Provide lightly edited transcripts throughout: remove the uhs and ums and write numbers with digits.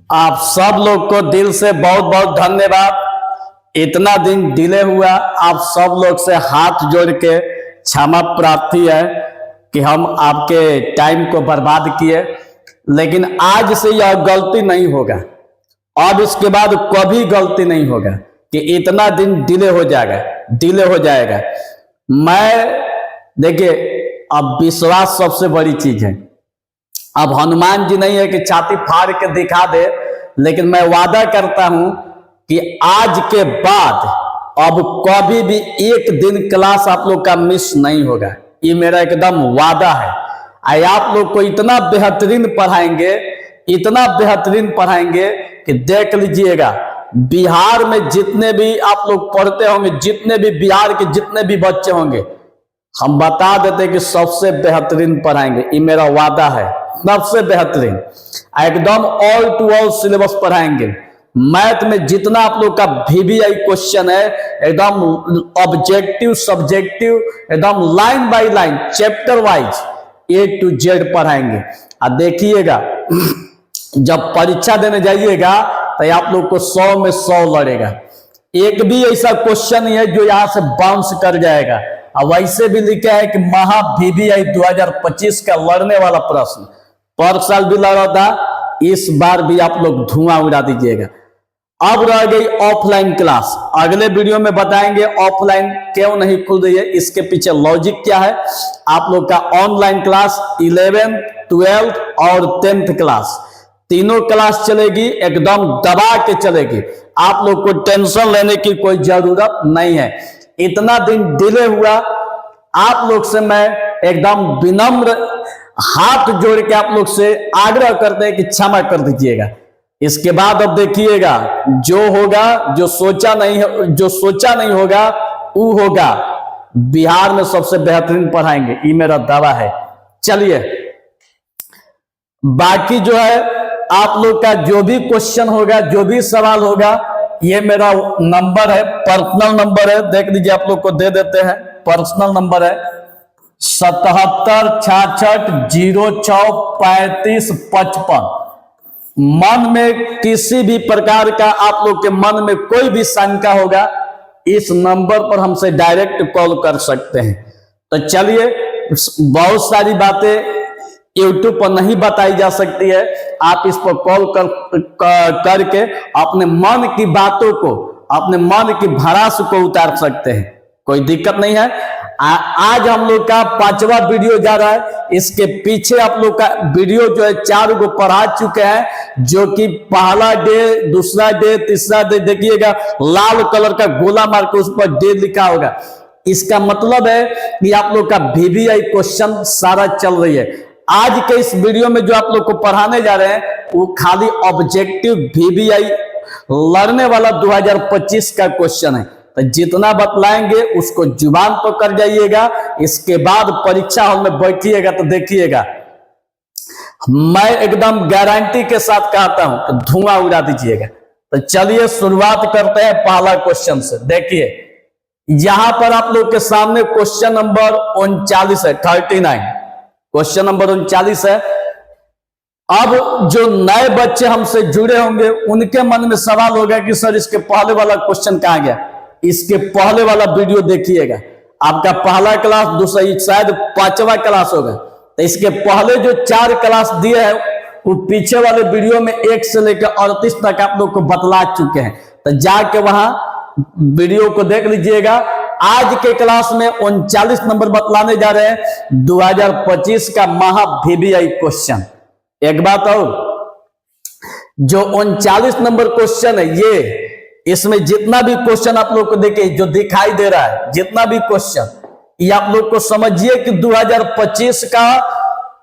आप सब लोग को दिल से बहुत बहुत धन्यवाद। इतना दिन डिले हुआ, आप सब लोग से हाथ जोड़ के क्षमा प्रार्थी है कि हम आपके टाइम को बर्बाद किए, लेकिन आज से यह गलती नहीं होगा। अब इसके बाद कभी गलती नहीं होगा कि इतना दिन डिले हो जाएगा। मैं देखिए, अब विश्वास सबसे बड़ी चीज है। अब हनुमान जी नहीं है कि छाती फाड़ के दिखा दे, लेकिन मैं वादा करता हूं कि आज के बाद अब कभी भी एक दिन क्लास आप लोग का मिस नहीं होगा। ये मेरा एकदम वादा है। आप लोग को इतना बेहतरीन पढ़ाएंगे कि देख लीजिएगा, बिहार में जितने भी आप लोग पढ़ते होंगे, जितने भी बिहार के जितने भी बच्चे होंगे, हम बता देते कि सबसे बेहतरीन पढ़ाएंगे। ये मेरा वादा है, सबसे बेहतरीन एकदम ऑल टू ऑल सिलेबस पढ़ाएंगे। मैथ में जितना आप लोग का VBI क्वेश्चन है, एकदम ऑब्जेक्टिव सब्जेक्टिव, एकदम line by line chapter wise A to Z पढ़ाएंगे। और देखिएगा, जब परीक्षा देने जाइएगा तो आप लोग को 100 में 100 लड़ेगा। एक भी ऐसा क्वेश्चन नहीं है जो यहां से बाउंस कर जाएगा। अब वैसे भी लिखा है कि महा VBI 2025 का लड़ने वाला प्रश्न पर साल भी लड़ा था, इस बार भी आप लोग धुआं उड़ा दीजिएगा। अब रह गई ऑफलाइन क्लास। अगले वीडियो में बताएंगे ऑफलाइन क्यों नहीं खुल रही है, इसके पीछे लॉजिक क्या है। आप लोग का ऑनलाइन क्लास 11th, 12th और 10th क्लास तीनों क्लास चलेगी, एकदम दबा के चलेगी। आप लोग को टेंशन लेने की कोई जरूरत नहीं है। इतना दिन डिले हुआ, आप लोग से मैं एकदम विनम्र हाथ जोड़ के आप लोग से आग्रह करते हैं कि क्षमा कर दीजिएगा। इसके बाद अब देखिएगा, जो होगा, जो सोचा नहीं होगा वो होगा। बिहार में सबसे बेहतरीन पढ़ाएंगे, ये मेरा दावा है। चलिए, बाकी जो है आप लोग का जो भी क्वेश्चन होगा, जो भी सवाल होगा, ये मेरा नंबर है, पर्सनल नंबर है, देख लीजिए, आप लोग को दे देते हैं। पर्सनल नंबर है 7766063555। मन में किसी भी प्रकार का आप लोग के मन में कोई भी शंका होगा, इस नंबर पर हमसे डायरेक्ट कॉल कर सकते हैं। तो चलिए, बहुत सारी बातें YouTube पर नहीं बताई जा सकती है, आप इस पर कॉल करके अपने मन की बातों को, अपने मन की भड़ास को उतार सकते हैं, कोई दिक्कत नहीं है। आज हम लोग का 5वां वीडियो जा रहा है। इसके पीछे आप लोग का वीडियो जो है 4 को पढ़ा चुके हैं, जो कि पहला डे, दूसरा डे, तीसरा डे। देखिएगा, लाल कलर का गोला मार के उस पर डे लिखा होगा। इसका मतलब है कि आप लोग का VBI क्वेश्चन सारा चल रही है। आज के इस वीडियो में जो आप लोग को पढ़ाने जा रहे हैं, वो खाली ऑब्जेक्टिव VBI लड़ने वाला 2025 का क्वेश्चन है। तो जितना बतलाएंगे उसको जुबान तो कर जाइएगा। इसके बाद परीक्षा हॉल में बैठिएगा तो देखिएगा, मैं एकदम गारंटी के साथ कहता हूं कि धुआं उड़ा दीजिएगा। तो चलिए शुरुआत करते हैं पहला क्वेश्चन से। देखिए, यहां पर आप लोग के सामने क्वेश्चन नंबर 39 है, 39 क्वेश्चन नंबर 39 है। अब जो नए बच्चे हमसे जुड़े होंगे, उनके मन में सवाल होगा कि सर, इसके पहले वाला क्वेश्चन कहां गया। इसके पहले वाला वीडियो देखिएगा, आपका पहला क्लास, दूसरा शायद 5वां क्लास होगा। तो इसके पहले जो 4 क्लास दिए हैं, वो पीछे वाले वीडियो में 1 से लेकर 38 तक आप लोग को बतला चुके हैं। तो जाके वहां वीडियो को देख लीजिएगा। आज के क्लास में 39 नंबर बतलाने जा रहे हैं, 2025 का महा VBI क्वेश्चन। एक बात और, जो 39 नंबर क्वेश्चन है, ये इसमें जितना भी क्वेश्चन आप लोग को देखिए, जो दिखाई दे रहा है, जितना भी क्वेश्चन, ये आप लोग को समझिए कि 2025 का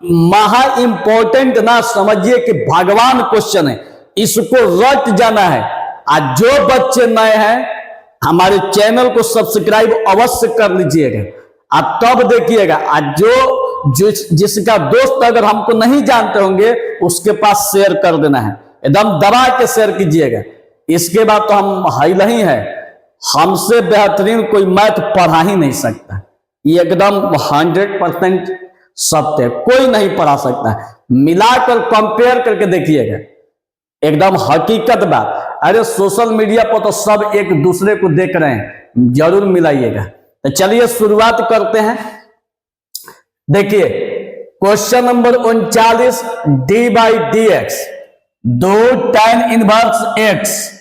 महा इंपॉर्टेंट ना समझिए कि भगवान क्वेश्चन है, इसको रट जाना है। आज जो बच्चे नए हैं, हमारे चैनल को सब्सक्राइब अवश्य कर लीजिएगा। आप तब देखिएगा, आज जिसका दोस्त अगर हमको नहीं जानते होंगे, उसके पास शेयर कर देना है, एकदम दबा के शेयर कीजिएगा। इसके बाद तो हम हाई नहीं है, हमसे बेहतरीन कोई मैथ पढ़ा ही नहीं सकता। ये एकदम 100% सत्य है, कोई नहीं पढ़ा सकता। मिलाकर कंपेयर करके देखिएगा, एकदम हकीकत बात। अरे सोशल मीडिया पर तो सब एक दूसरे को देख रहे हैं, जरूर मिलाइएगा। तो चलिए शुरुआत करते हैं। देखिए question number 39, D by d x, 2 tan inverse x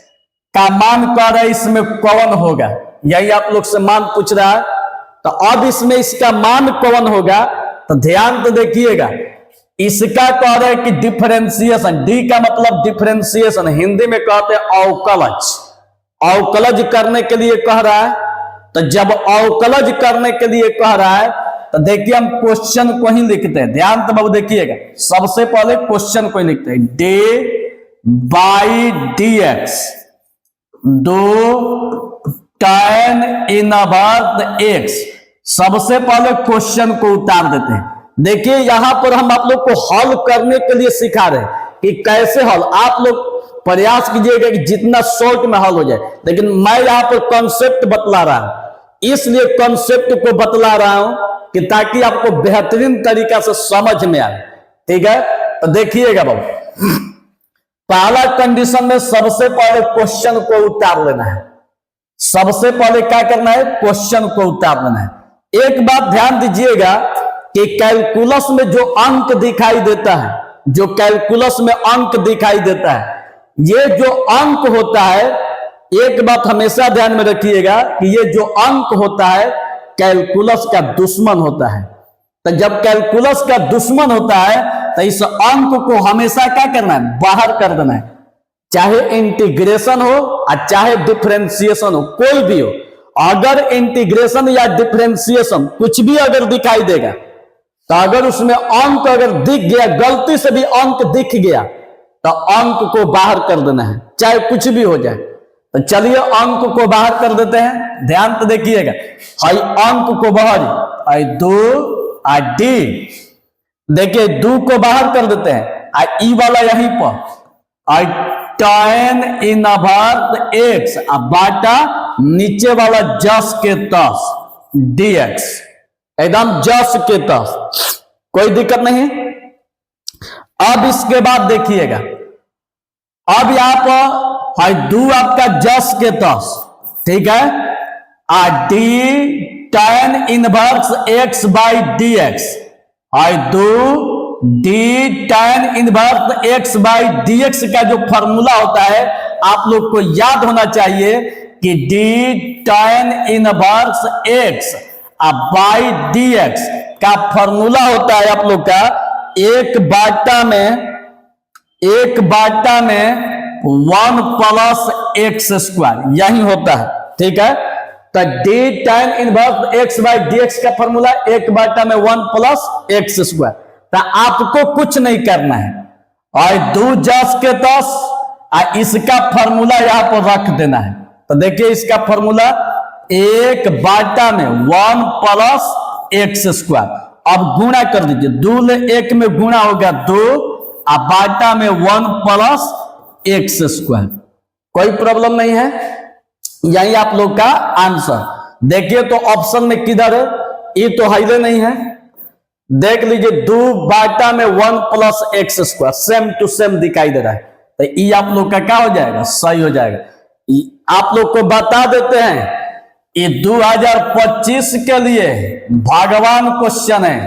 का मान कह रहा है, इसमें कौन होगा, यही आप लोग से मान पूछ रहा है। तो अब इसमें इसका मान कौन होगा, तो ध्यान तो देखिएगा। इसका कह रहा है कि डिफरेंशिएशन, डी का मतलब डिफरेंशिएशन, हिंदी में कहते हैं अवकलज। अवकलज करने के लिए कह रहा है। तो जब अवकलज करने के लिए कह रहा है तो देखिए हम क्वेश्चन को ही लिखते हैं, ध्यान तो बाबू देखिएगा। सबसे पहले क्वेश्चन को ही लिखते हैं, D by d x, 2 tan inverse x. सबसे पहले क्वेश्चन को उतार देते हैं। देखिए यहां पर हम आप लोग को हल करने के लिए सिखा रहे हैं कि कैसे हल। आप लोग प्रयास कीजिएगा कि जितना शॉर्ट में हल हो जाए, लेकिन मैं यहां पर कॉन्सेप्ट बतला रहा हूं, इसलिए कॉन्सेप्ट को बतला रहा हूं कि ताकि आपको बेहतरीन तरीका से समझ में आए। ठीक है, तो देखिएगा बाबू, पहला कंडीशन में सबसे पहले क्वेश्चन को उतार लेना है। सबसे पहले क्या करना है, क्वेश्चन को उतार लेना है। एक बात ध्यान दीजिएगा कि कैलकुलस में जो अंक दिखाई देता है, जो कैलकुलस में अंक दिखाई देता है, ये जो अंक होता है, एक बात हमेशा ध्यान में रखिएगा कि ये जो अंक होता है कैलकुलस का दुश्मन होता है। तो जब कैलकुलस का दुश्मन होता है तो इस अंक को हमेशा क्या करना है, बाहर कर देना है। चाहे इंटीग्रेशन हो और चाहे डिफरेंशिएशन हो, कोई भी हो, अगर इंटीग्रेशन या डिफरेंशिएशन कुछ भी अगर दिखाई देगा, तो अगर उसमें अंक अगर दिख गया, गलती से भी अंक दिख गया, तो अंक को बाहर कर देना है, चाहे कुछ भी हो जाए। तो चलिए अंक को बाहर कर देते हैं, ध्यान तो देखिएगा। हाई अंक को बाहर, आई 2 आ डी, देखिए 2 को बाहर कर देते हैं, आ ई वाला यहीं पर, आई tan इनवर्स एक्स, अब बाटा नीचे वाला जस के तस dx, एकदम जस के तस, कोई दिक्कत नहीं। अब इसके बाद देखिएगा, अब यहां पर है 2 आपका जस के तस, ठीक है, आ d tan inverse x by d x, है 2 d tan inverse x by d x का जो फॉर्मूला होता है आप लोग को याद होना चाहिए कि D tan inverse x by d x का फॉर्मूला होता है आप लोग का 1/1 प्लस एक्स स्क्वायर, यही होता है। ठीक है, तो D tan inverse x by d x का फॉर्मूला 1/1 प्लस एक्स स्क्वायर। तो आपको कुछ नहीं करना है, और 2 जस के 10 इसका फॉर्मूला यहां पर रख देना है। तो देखिए इसका फॉर्मूला 1/1 प्लस एक्स स्क्वायर। अब गुणा कर दीजिए, 2 ले 1 में गुणा होगा 2, और बाटा में 1 प्लस एक्स स्क्वायर। कोई प्रॉब्लम नहीं है, यही आप लोग का आंसर। देखिए तो ऑप्शन में किधर है, ये तो हाईवे नहीं है, देख लीजिए 2 बाटा में 1 plus x square, same to same दिखाई दे रहा है। तो ये आप लोग का क्या हो जाएगा, सही हो जाएगा। आप लोग को बता देते हैं ये 2025 के लिए भगवान क्वेश्चन है,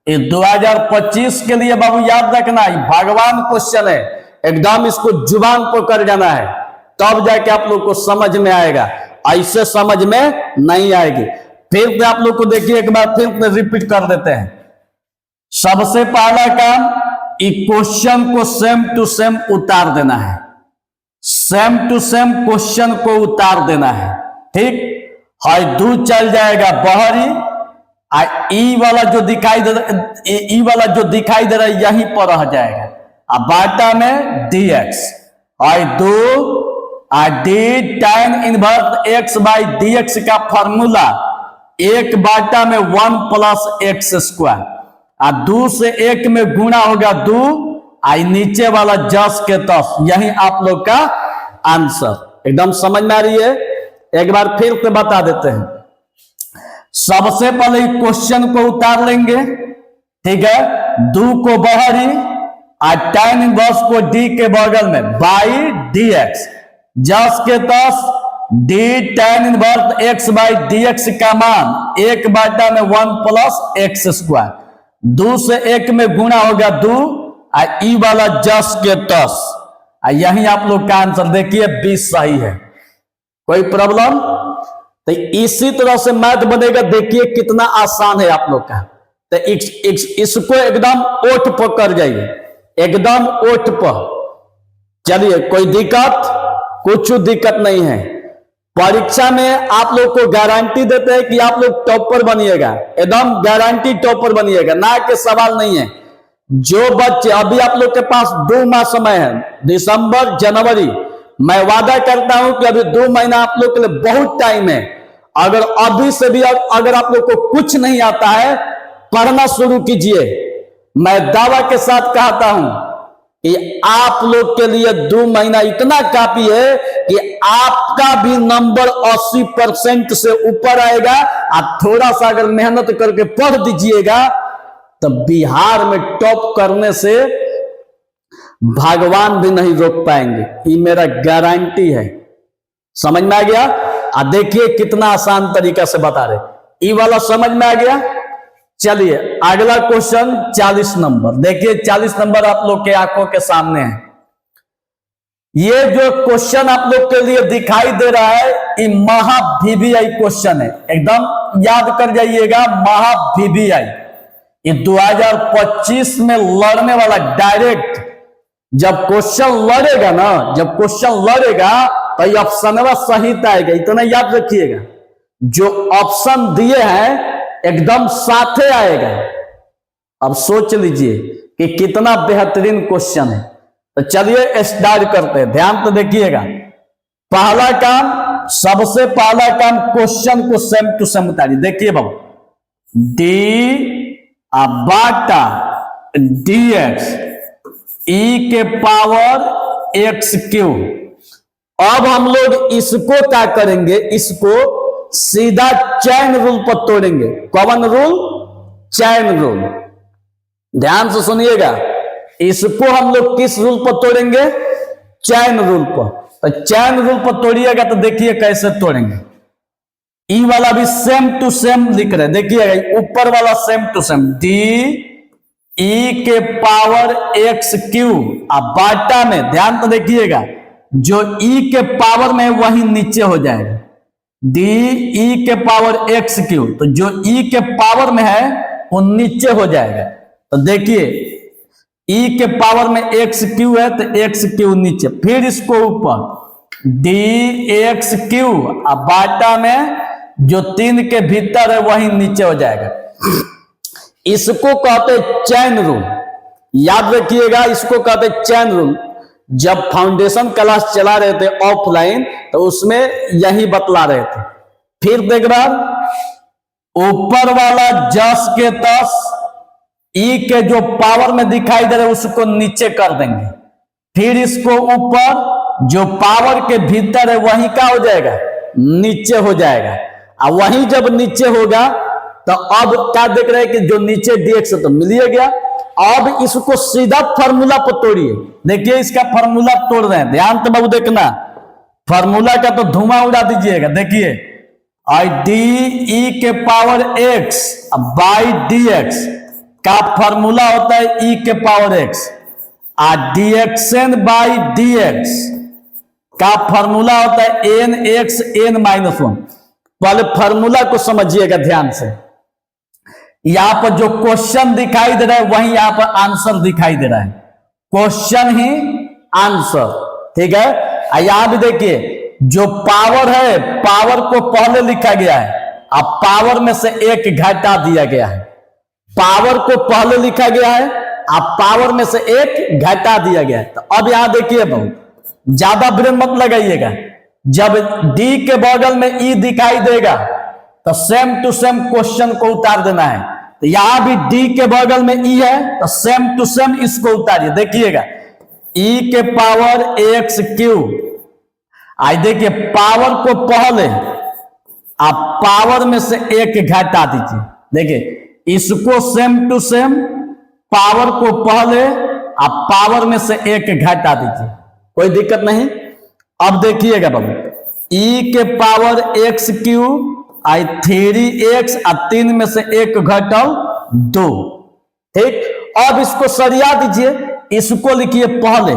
ये 2025 के लिए बाबू याद रखना, भगवान क्वेश्चन है, एकदम इसको जुबान पर कर जाना है, तब जाके आप लोग को समझ में आएगा, ऐसे समझ में नहीं आएगी। फिर से आप लोग को देखिए एक बार फिर रिपीट कर देते हैं। सबसे पहला काम, क्वेश्चन को सेम टू सेम उतार देना है, सेम टू सेम क्वेश्चन को उतार देना है। ठीक है, 2 चल जाएगा बहरी, ई वाला जो दिखाई दे रहा, ई वाला जो दिखाई दे रहा है यहीं पर रह जाएगा, अब बाटा में dx, 2 d tan inverse x by d x का फॉर्मूला 1/1 प्लस एक्स स्क्वायर, 2 से 1 में गुणा होगा 2, नीचे वाला जस के तस, यही आप लोग का आंसर। एकदम समझ में आ रही है, एक बार फिर से बता देते हैं। सबसे पहले क्वेश्चन को उतार लेंगे, ठीक है, 2 को बहरी, tan इनवर्स को d के बगल में बाई dx, जस के तस d tan inverse x by dx का मान 1/1 प्लस एक्स स्क्वायर, 2 से 1 में गुणा होगा 2, ई वाला जस के तस। यही आप लोग का आंसर देखिए 20 सही है। कोई प्रॉब्लम? तो इसी तरह से मैथ बनेगा, देखिए कितना आसान है आप लोग का। तो इसको एकदम ओठ पर कर जाइए, एकदम ओठ पर। चलिए, कोई दिक्कत? कुछ दिक्कत नहीं है। परीक्षा में आप लोग को गारंटी देते हैं कि आप लोग टॉपर बनिएगा, एकदम गारंटी टॉपर बनिएगा, ना के सवाल नहीं है। जो बच्चे, अभी आप लोग के पास 2 माह समय है, दिसंबर जनवरी, मैं वादा करता हूं कि अभी 2 महीना आप लोग के लिए बहुत टाइम है। अगर अभी से भी अगर आप लोग को कुछ नहीं आता है, पढ़ना शुरू कीजिए। मैं दावा के साथ कहता हूं कि आप लोग के लिए 2 महीना इतना काफी है कि आपका भी नंबर 80% से ऊपर आएगा। आप थोड़ा सा अगर मेहनत करके पढ़ दीजिएगा तो बिहार में टॉप करने से भगवान भी नहीं रोक पाएंगे, ये मेरा गारंटी है। समझ में आ गया? देखिए कितना आसान तरीका से बता रहे, ये वाला समझ में आ गया। चलिए अगला क्वेश्चन 40 नंबर देखिए। 40 नंबर आप लोग के आंखों के सामने है। ये जो क्वेश्चन आप लोग के लिए दिखाई दे रहा है, ये महा VVI क्वेश्चन है, एकदम याद कर जाइएगा। महा VVI ये 2025 में लड़ने वाला, डायरेक्ट जब क्वेश्चन लड़ेगा ना, जब क्वेश्चन लड़ेगा तो ये ऑप्शन सही आएगा, इतना याद रखिएगा। जो ऑप्शन दिए हैं एकदम साथे आएगा। अब सोच लीजिए कि कितना बेहतरीन क्वेश्चन है। तो चलिए स्टार्ट करते हैं, ध्यान तो देखिएगा। पहला काम, सबसे पहला काम, क्वेश्चन को सेम टू सेम उतारिए। देखिए बाबू, डी बाटा dx e के पावर x क्यूब। अब हम लोग इसको क्या करेंगे, इसको सीधा चैन रूल पर तोड़ेंगे। कौन रूल? Chain rule. ध्यान से सुनिएगा, इसको हम लोग किस रूल पर तोड़ेंगे? चैन रूल पर। तो चैन रूल पर तोड़िएगा तो देखिए कैसे तोड़ेंगे। ई वाला भी सेम टू सेम लिख रहे, देखिएगा ऊपर वाला same to same, d e के पावर x क्यूब। अब बाटा में ध्यान तो देखिएगा, जो ई के पावर में वही नीचे हो जाएगा, डी ई के पावर x क्यूब। तो जो ई के पावर में है वो नीचे हो जाएगा। तो देखिए ई के पावर में x क्यूब है तो x क्यूब नीचे, फिर इसको ऊपर डी एक्स क्यूब। अब बाटा में जो 3 के भीतर है वही नीचे हो जाएगा। इसको कहते चैन रूल, याद रखिएगा, इसको कहते चैन रूल। जब फाउंडेशन क्लास चला रहे थे ऑफलाइन तो उसमें यही बतला रहे थे। फिर देख रहा, ऊपर वाला जस के तस ई के जो पावर में दिखाई दे रहे उसको नीचे कर देंगे, फिर इसको ऊपर जो पावर के भीतर है वही क्या हो जाएगा? नीचे हो जाएगा। और वही जब नीचे होगा तो अब क्या देख रहे हैं कि जो नीचे dx तो मिल गया। अब इसको सीधा फार्मूला पर तोड़िए। देखिए इसका फार्मूला तोड़ रहे हैं, ध्यान तो बाबू देखना, फार्मूला का तो धुआं उड़ा दीजिएगा। देखिए आई डी ई के पावर x बाई dx का फार्मूला होता है e के पावर x, और dxn बाई dx का फार्मूला होता है nx n-1। पहले फार्मूला को समझिएगा ध्यान से। यहां पर जो क्वेश्चन दिखाई दे रहा है वही यहां पर आंसर दिखाई दे रहा है, क्वेश्चन ही आंसर, ठीक है। यहां भी देखिए जो पावर है, पावर को पहले लिखा गया है, अब पावर में से 1 घटा दिया गया है। पावर को पहले लिखा गया है, अब पावर में से 1 घटा दिया गया है। तो अब यहां देखिए, बहुत ज्यादा ब्रेन मत लगाइएगा। जब d के बगल में e दिखाई देगा तो सेम टू सेम क्वेश्चन को उतार देना है। तो यहां भी d के बगल में e है तो सेम टू सेम इसको उतारिए। देखिएगा e के पावर x क्यूब। आज देखिए पावर को पहले आप पावर में से 1 घटा दीजिए। देखिए इसको सेम टू सेम, पावर को पहले आप पावर में से एक घटा दीजिए, कोई दिक्कत नहीं। अब देखिएगा बाबू, ई के power x Q I 3x और 3 में से एक घटल 2, ठीक। अब इसको सरिया दीजिए, इसको लिखिए पहले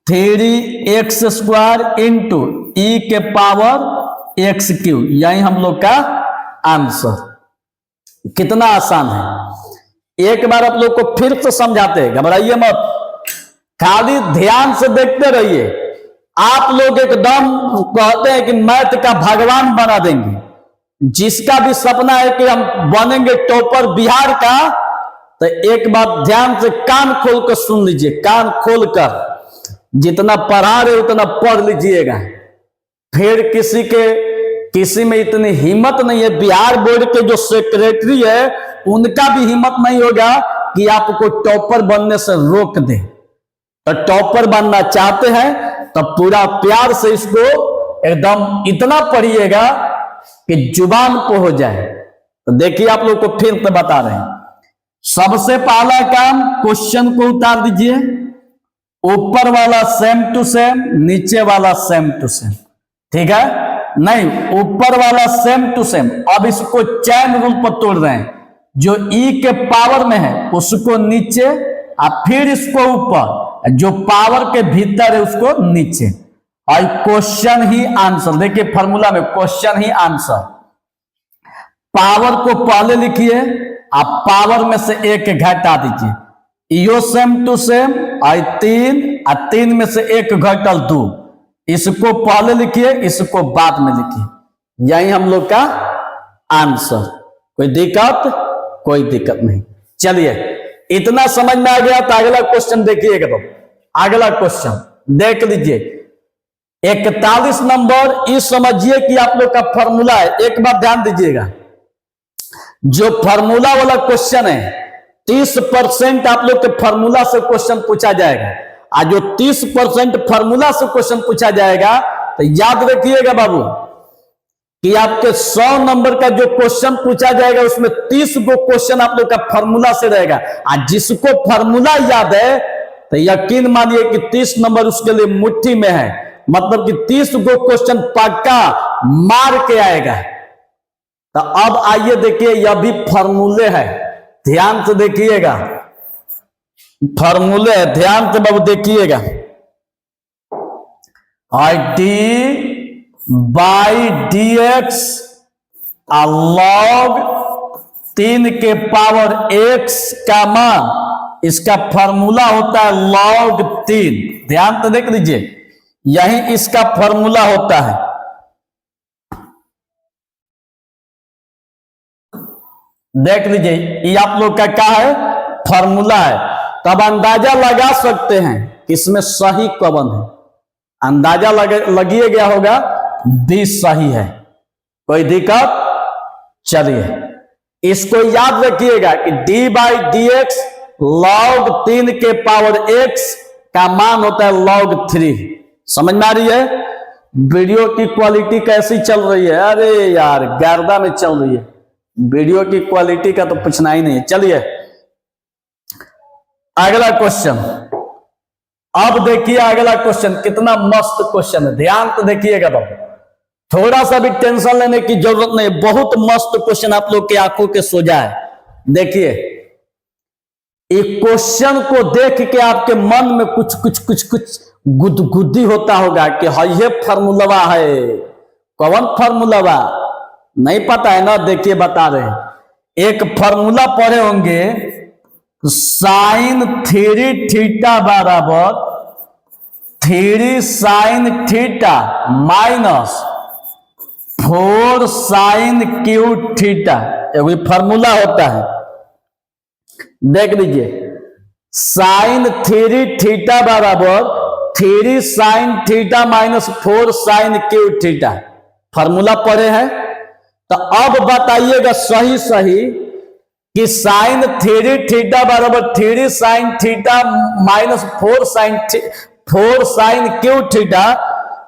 3x स्क्वायर इंटू ई के पावर एक्स क्यू, यही हम लोग का आंसर। कितना आसान है, एक बार आप लोग को फिर से समझाते हैं, घबराइए मत, खाली ध्यान से देखते रहिए। आप लोग एकदम कहते हैं कि मैथ का भगवान बना देंगे, जिसका भी सपना है कि हम बनेंगे टॉपर बिहार का, तो एक बात ध्यान से कान खोल कर सुन लीजिए, कान खोल कर, जितना पढ़ा रहे उतना पढ़ लीजिएगा। फिर किसी में इतनी हिम्मत नहीं है, बिहार बोर्ड के जो सेक्रेटरी है उनका भी हिम्मत नहीं होगा कि आपको टॉपर बनने से रोक दे। तो टॉपर बनना चाहते हैं तो पूरा प्यार से इसको एकदम इतना पढ़िएगा कि जुबान को हो जाए। तो देखिए आप लोग को फिर से बता रहे हैं, सबसे पहला काम, क्वेश्चन को उतार दीजिए, ऊपर वाला सेम टू सेम, नीचे वाला सेम टू सेम, ठीक है, नहीं ऊपर वाला सेम टू सेम। अब इसको चैन रूल पर तोड़ रहे हैं, जो ई के पावर में है उसको नीचे और फिर इसको ऊपर, जो पावर के भीतर है उसको नीचे, और क्वेश्चन ही आंसर। देखिए फॉर्मूला में क्वेश्चन ही आंसर, पावर को पहले लिखिए, आप पावर में से एक घटा दीजिए, इो सेम टू सेम, और 3 में से एक घटल 2, इसको पहले लिखिए, इसको बाद में लिखिए, यही हम लोग का आंसर। कोई दिक्कत नहीं। चलिए इतना समझ में आ गया तो अगला क्वेश्चन देखिएगा। तो अगला क्वेश्चन देख लीजिए, 41 नंबर, इस समझिए कि आप लोग का फॉर्मूला है। एक बात ध्यान दीजिएगा, जो फॉर्मूला वाला क्वेश्चन है 30% आप लोग के फॉर्मूला से क्वेश्चन पूछा जाएगा, और जो 30% फॉर्मूला से क्वेश्चन पूछा जाएगा, तो याद रखिएगा बाबू कि आपके 100 नंबर का जो क्वेश्चन पूछा जाएगा उसमें 30 गो क्वेश्चन आप लोग का फॉर्मूला से रहेगा। और जिसको फॉर्मूला याद है तो यकीन मानिए कि 30 नंबर उसके लिए मुट्ठी में है, मतलब कि 30 गो क्वेश्चन पक्का मार के आएगा। तो अब आइए देखिए, यह भी फॉर्मूले है, ध्यान से देखिएगा, फॉर्मूले है, ध्यान से बाबू देखिएगा। I D by d x log 3 के पावर x का मान, इसका फॉर्मूला होता है log 3। ध्यान से देख लीजिए, यही इसका फॉर्मूला होता है। देख लीजिए, ये आप लोग का क्या है, फॉर्मूला है। तब अंदाजा लगा सकते हैं कि इसमें सही कौन है, अंदाजा लगिए गया होगा 20 सही है। कोई दिक्कत? चलिए इसको याद रखिएगा कि d by d x log 3 के पावर x का मान होता है log 3। समझ में आ रही है? वीडियो की क्वालिटी कैसी चल रही है? अरे यार गर्दा में चल रही है, वीडियो की क्वालिटी का तो पूछना ही नहीं है। चलिए अगला क्वेश्चन, अब देखिए अगला क्वेश्चन कितना मस्त क्वेश्चन है, ध्यान तो देखिएगा बाबू, थोड़ा सा भी टेंशन लेने की जरूरत नहीं, बहुत मस्त क्वेश्चन आप लोग की आंखों के सोजा है। देखिए एक क्वेश्चन को देख के आपके मन में कुछ गुदगुदी होता होगा कि हाँ ये फॉर्मूला है। कौन फॉर्मूला? नहीं पता है ना? देखिए बता रहे हैं, एक फॉर्मूला पढ़े होंगे, साइन 3 थीटा बराबर 3 sine theta minus 4 sine cube theta, ये फॉर्मूला होता है। देख लीजिए, साइन 3 थीटा बराबर 3 sine theta minus 4 sine cube theta, formula पढ़े हैं। तो अब बताइएगा सही सही कि साइन 3 थीटा बराबर 3 sine theta minus 4 sine cube theta,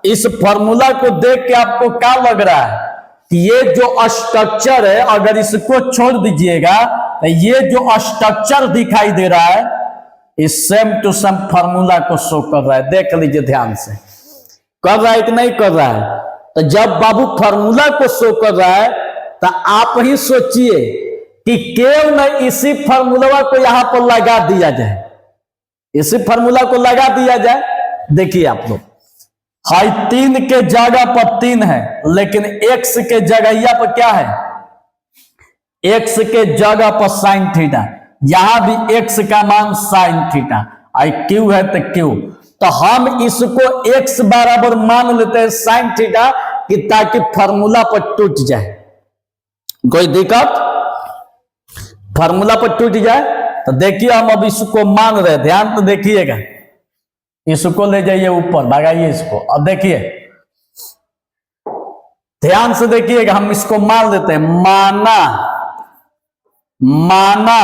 इस फॉर्मूला को देख के आपको क्या लग रहा है कि ये जो स्ट्रक्चर है, अगर इसको छोड़ दीजिएगा तो ये जो स्ट्रक्चर दिखाई दे रहा है, इस सेम टू सेम फॉर्मूला को शो कर रहा है। देख लीजिए ध्यान से, कर रहा है कि नहीं कर रहा है। तो जब बाबू फॉर्मूला को शो कर रहा है तो आप ही सोचिए कि क्यों न इसी फॉर्मूला को यहां पर लगा दिया जाए, इसी फॉर्मूला को लगा दिया जाए। देखिए आप लोग, हाई 3 के जगह पर 3 है, लेकिन x के जगह पर क्या है, x के जगह पर साइन थीटा, यहां भी x का मान साइन थीटा, आई q है तो q, तो हम इसको x बराबर मान लेते हैं साइन थीटा कि ताकि फॉर्मूला पर टूट जाए। कोई दिक्कत, फॉर्मूला पर टूट जाए। तो देखिए हम अब इसको मान रहे, ध्यान तो देखिएगा, इसको ले जाइए ऊपर, भगाइए इसको। अब देखिए ध्यान से देखिएगा, हम इसको मान लेते हैं, माना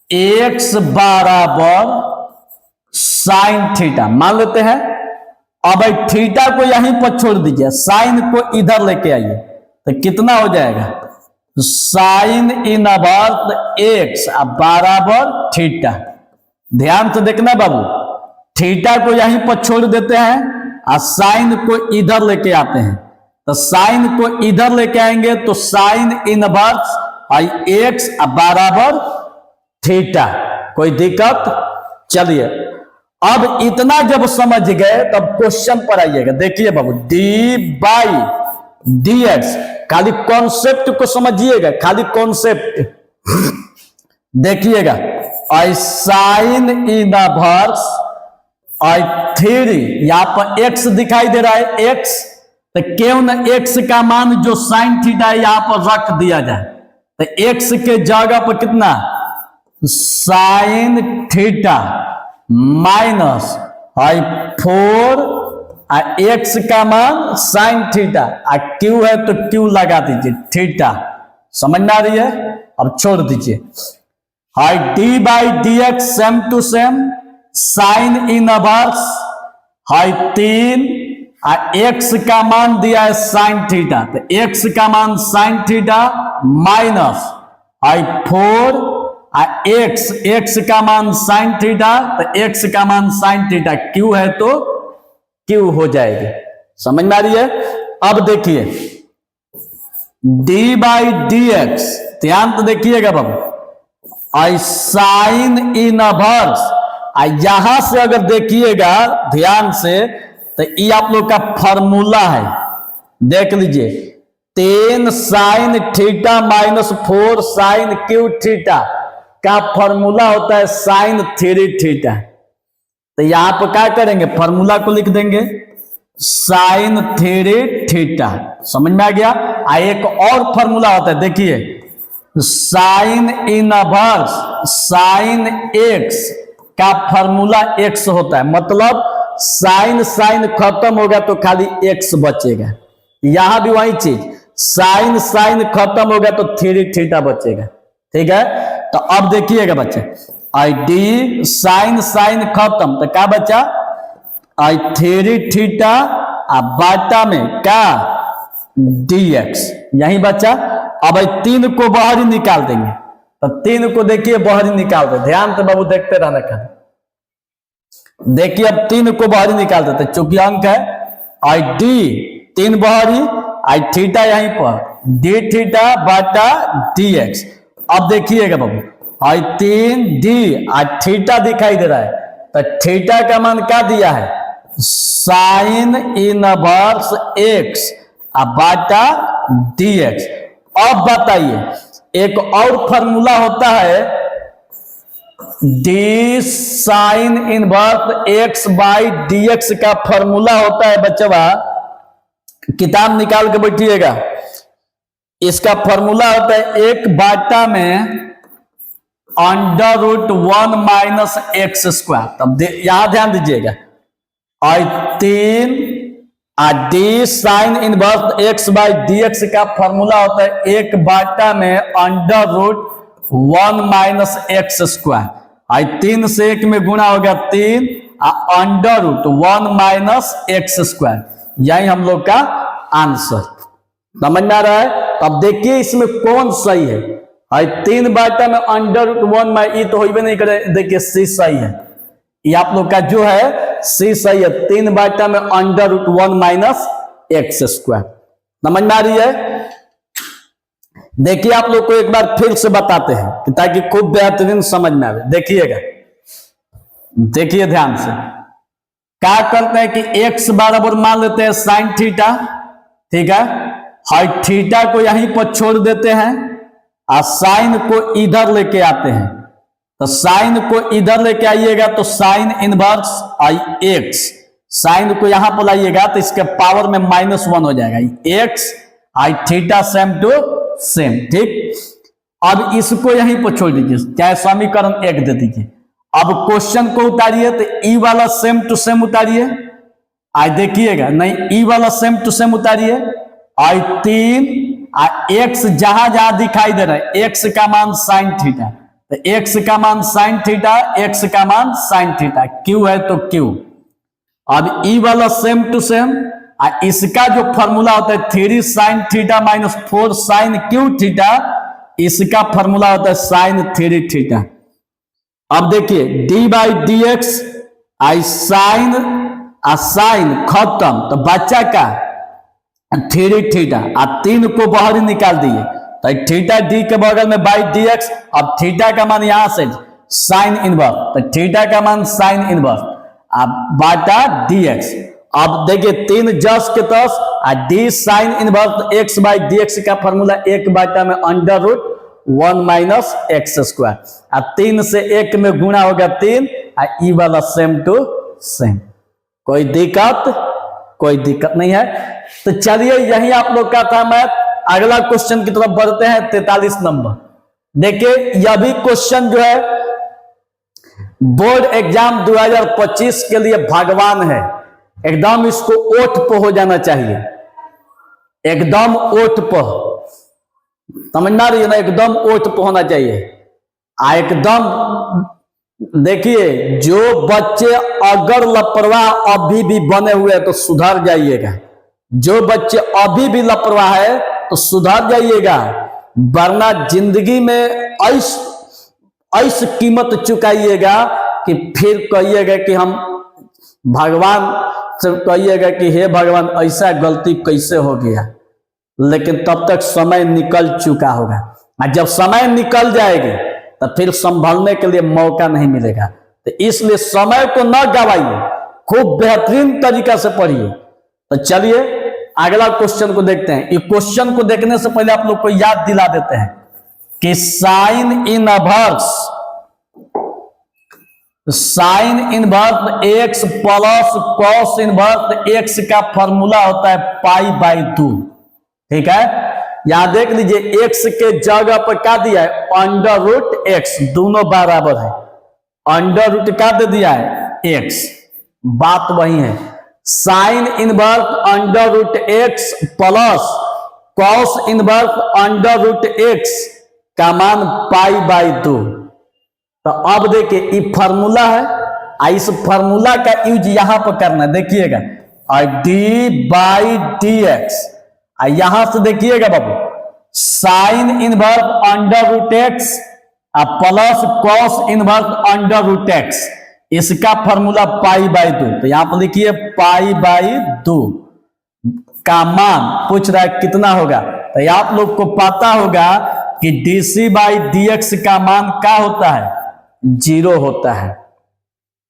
x बराबर साइन थीटा मान लेते हैं। अब थीटा को यहीं पर छोड़ दीजिए, साइन को इधर लेके आइए, तो कितना हो जाएगा, साइन इनवर्स x बराबर थीटा। ध्यान से देखना बाबू, थीटा को यहीं पर छोड़ देते हैं और साइन को इधर लेके आते हैं। तो साइन को इधर लेके आएंगे तो साइन इनवर्स x बराबर थीटा। कोई दिक्कत, चलिए अब इतना जब समझ गए तब क्वेश्चन पर आइएगा। देखिए बाबू, d बाई डी एक्स, खाली कॉन्सेप्ट को समझिएगा, खाली कॉन्सेप्ट देखिएगा। आई साइन इनवर्स आई 3, यहां पर x दिखाई दे रहा है x, तो क्यों न x का मान जो साइन थीटा है यहां पर रख दिया जाए। तो x के जगह पर कितना, साइन थीटा माइनस आई 4 x का मान साइन थीटा, q है तो q लगा दीजिए थीटा। समझ में आ रही है, अब छोड़ दीजिए। हाई d by d x same to same sine inverse हाई 3 x का मान दिया है साइन थीटा, तो x का मान sign theta minus high 4 x का मान साइन थीटा, तो x का मान साइन थीटा, q है तो q हो जाएगी। समझ में आ रही है। अब देखिए d बाई डी एक्स, ध्यान तो देखिएगा बाबू, आई साइन इनवर्स, यहां से अगर देखिएगा ध्यान से तो ये आप लोग का फॉर्मूला है, देख लीजिए 10 sine theta minus 4 sine cube theta का फॉर्मूला होता है साइन 3 थीटा। तो यहां पर क्या करेंगे, फॉर्मूला को लिख देंगे साइन 3 थीटा। समझ में आ गया। एक और फॉर्मूला होता है, देखिए साइन इनवर्स साइन एक्स का फॉर्मूला x होता है, मतलब साइन साइन खत्म होगा तो खाली x बचेगा। यहां भी वही चीज, साइन साइन खत्म होगा तो 3 थीटा बचेगा। ठीक है, तो अब देखिएगा बच्चे, आई डी साइन साइन खत्म तो क्या बचा, आई 3 थीटा बाटा में क्या dx, यही बचा। अब 3 को बाहर ही निकाल देंगे, तो 3 को देखिए बाहर ही निकाल दे, ध्यान से बाबू देखते रहना खाली। देखिए अब 3 को बाहर ही निकाल देते, चूंकि अंक है आई डी 3 बाहर ही, आई थीटा यहीं पर डी थीटा बाटा डी एक्स। अब देखिएगा बाबू, आई 3 डी आई थीटा दिखाई दे रहा है, तो थीटा का मान क्या दिया है, साइन इनवर्स एक्स बाटा डी एक्स। अब बताइए एक और फॉर्मूला होता है D sine inverse x by d x का फॉर्मूला होता है बच्चवा, किताब निकाल के बैठिएगा। इसका फॉर्मूला होता है 1 बाटा में under root 1 minus x square. तब यहां ध्यान दीजिएगा, और 3 d sine inverse x by d x का फॉर्मूला होता है 1 बाटा में under root 1 minus x square. आई 3 से 1 में गुणा हो गया 3 under root 1 minus x square, यही हम लोग का आंसर। समझ में आ रहा है। अब देखिए इसमें कौन सही है, और 3/, में √1 में ई तो होइबे नहीं करे। देखिए सी सही है, ये आप लोग का जो है सी सही है। 3/, में √1 - x²। समझ में आ रही है? देखिए आप लोग को एक बार फिर से बताते हैं ताकि खूब बेहतरीन समझ में आवे। देखिएगा, देखिए ध्यान से। क्या करते हैं कि x बराबर मान लेते हैं sin थीटा, ठीक है। और थीटा को यहीं पर छोड़ देते हैं और साइन को इधर लेके आते हैं। तो साइन को इधर लेके आइएगा तो साइन इनवर्स x, साइन को यहां पर लाइएगा तो इसके पावर में -1 हो जाएगा। x और थीटा सेम टू सेम, ठीक। अब इसको यहीं पर छोड़ दीजिए, चाहे समीकरण 1 दे दीजिए। अब क्वेश्चन को उतारिए तो ई वाला सेम टू सेम उतारिए। आज देखिएगा, नहीं ई वाला सेम टू सेम उतारिए। और 3 x जहां जहां दिखाई दे रहा है, x का मान साइन थीटा, तो x का मान साइन थीटा, x का मान साइन थीटा, q है तो q। अब ई वाला सेम टू सेम, इसका जो फॉर्मूला होता है 3 sin theta - 4 sin q theta, इसका फॉर्मूला होता है sin 3 थीटा। अब देखिए d/dx साइन खत्म, तो बच्चा का 3 थीटा, 3 को बाहर निकाल दिए तो थीटा d के बगल में /dx। अब थीटा का मान यहां से साइन इनवर्स, तो थीटा का मान साइन इनवर्स अब बाटा dx। अब देखिए 3 जस के तस d साइन इनवर्स x/dx का फॉर्मूला 1/, में √1 - x²। 3 से 1 में गुणा होगा 3, ई वाला सेम टू सेम। कोई दिक्कत नहीं है। तो चलिए यही आप लोग का था मैथ। अगला क्वेश्चन की तरफ बढ़ते हैं, 43 नंबर। देखिए यह भी क्वेश्चन जो है बोर्ड एग्जाम 2025 के लिए भगवान है। एकदम इसको ओठ पे हो जाना चाहिए, एकदम ओठ पे, समझना रही है ना, एकदम ओठ पे होना चाहिए। एकदम देखिए, जो बच्चे अगर लापरवाह अभी भी बने हुए हैं तो सुधर जाइएगा। जो बच्चे अभी भी लापरवाह है तो सुधर जाइएगा, वरना जिंदगी में ऐसी कीमत चुकाइएगा कि फिर कहिएगा कि हम भगवान से कहिएगा कि हे भगवान ऐसा गलती कैसे हो गया। लेकिन तब तक समय निकल चुका होगा, और जब समय निकल जाएगी तो फिर संभलने के लिए मौका नहीं मिलेगा। तो इसलिए समय को न गवाइए, खूब बेहतरीन तरीका से पढ़िए। तो चलिए अगला क्वेश्चन को देखते हैं। इस क्वेश्चन को देखने से पहले आप लोग को याद दिला देते हैं कि sign inverse x plus cos inverse x का फॉर्मूला होता है π/2, ठीक है। यहां देख लीजिए x के जगह पर क्या दिया है, √x, दोनों बराबर है। अंडर क्या दे दिया है, x, बात वही है। Sign inverse √x plus cos inverse √x का मान π/2। तो अब देखिए ये फार्मूला है, इस फार्मूला का यूज यहां पर करना है। देखिएगा d/dx, यहां से देखिएगा बाबू, sine inverse √x plus cos inverse √x, इसका फॉर्मूला π/2। तो यहां पर लिखिए π/2 का मान पूछ रहा है कितना होगा। तो आप लोग को पता होगा कि dc/dx का मान क्या होता है, 0 होता है,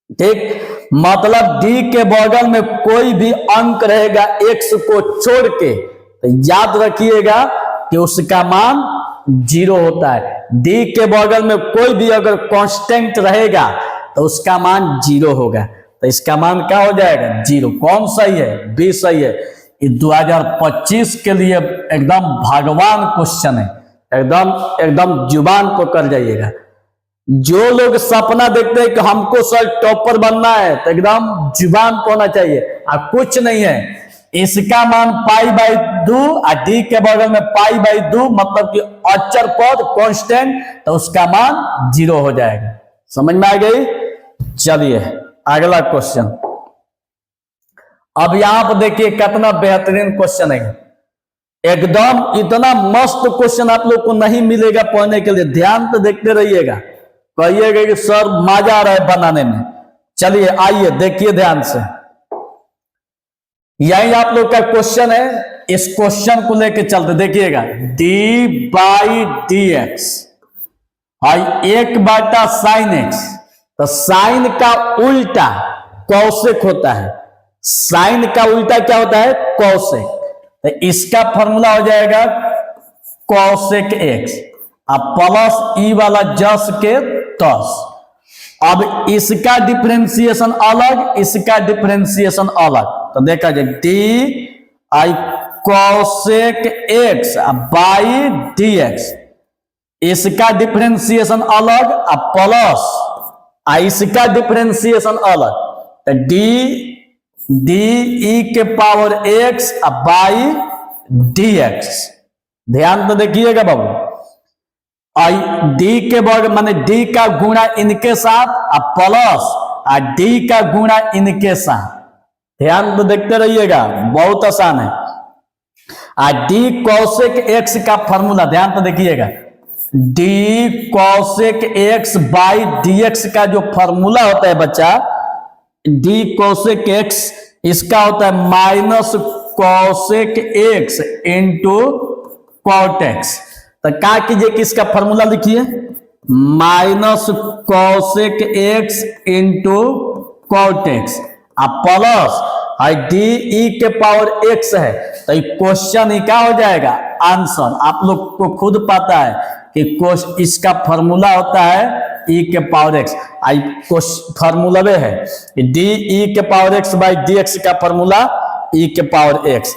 ठीक। मतलब d के बगल में कोई भी अंक रहेगा x को छोड़ के, तो याद रखिएगा कि उसका मान 0 होता है। d के बगल में कोई भी अगर कांस्टेंट रहेगा तो उसका मान 0 होगा। तो इसका मान क्या हो जाएगा, 0। कौन सही है, बी सही है। ये 2025 के लिए एकदम भगवान क्वेश्चन है, एकदम जुबान पकड़ जाइएगा। जो लोग सपना देखते हैं कि हमको सर टॉपर बनना है, तो एकदम जुबान पे होना चाहिए। कुछ नहीं है, इसका मान π/2 और d के बगल में π/2, मतलब कि अचर पद कांस्टेंट, तो उसका मान 0 हो जाएगा। समझ में आ गई। चलिए अगला क्वेश्चन। अब यहां पर देखिए कितना बेहतरीन क्वेश्चन है। एकदम इतना मस्त क्वेश्चन आप लोग को नहीं मिलेगा पढ़ने के लिए, ध्यान से देखते रहिएगा, कहिएगा कि सर मजा आ रहा है बनाने में। चलिए आइए देखिए ध्यान से, यही आप लोग का क्वेश्चन है, इस क्वेश्चन को लेके चलते देखिएगा। डी बाई डी एक्स और 1/sin x, तो साइन का उल्टा कौशिक होता है, साइन का उल्टा क्या होता है, कौशिक। तो इसका फॉर्मूला हो जाएगा कौशिक x, अब प्लस ई वाला जस के तस। अब इसका डिफरेंशिएशन अलग, इसका डिफरेंशिएशन अलग, तो देखा जाए D I Kaushik x by d x, इसका डिफरेंशिएशन अलग, अब प्लस इसका डिफरेंशिएशन अलग, तो डी ई के power x by d x. ध्यान तो देखिएगा बाबू, आई डी के वर्ग माने डी का गुणा इनके साथ, अब प्लस डी का गुणा इनके साथ। ध्यान तो देखते रहिएगा, बहुत आसान है। डी कौशिक x का फॉर्मूला ध्यान तो देखिएगा, D cosec x by d x का जो फॉर्मूला होता है बच्चा, डी कौशिक x इसका होता है minus cosec x into cot x. तो क्या कीजिए कि इसका फॉर्मूला लिखिए, minus cosec x into cot x, अब प्लस डी ई के पावर x है, तो क्वेश्चन ही क्या हो जाएगा, आंसर। आप लोग को खुद पता है कि इसका फॉर्मूला होता है e के पावर x, आई फॉर्मूला वे है डी ई के power x by d x का फॉर्मूला e के पावर x।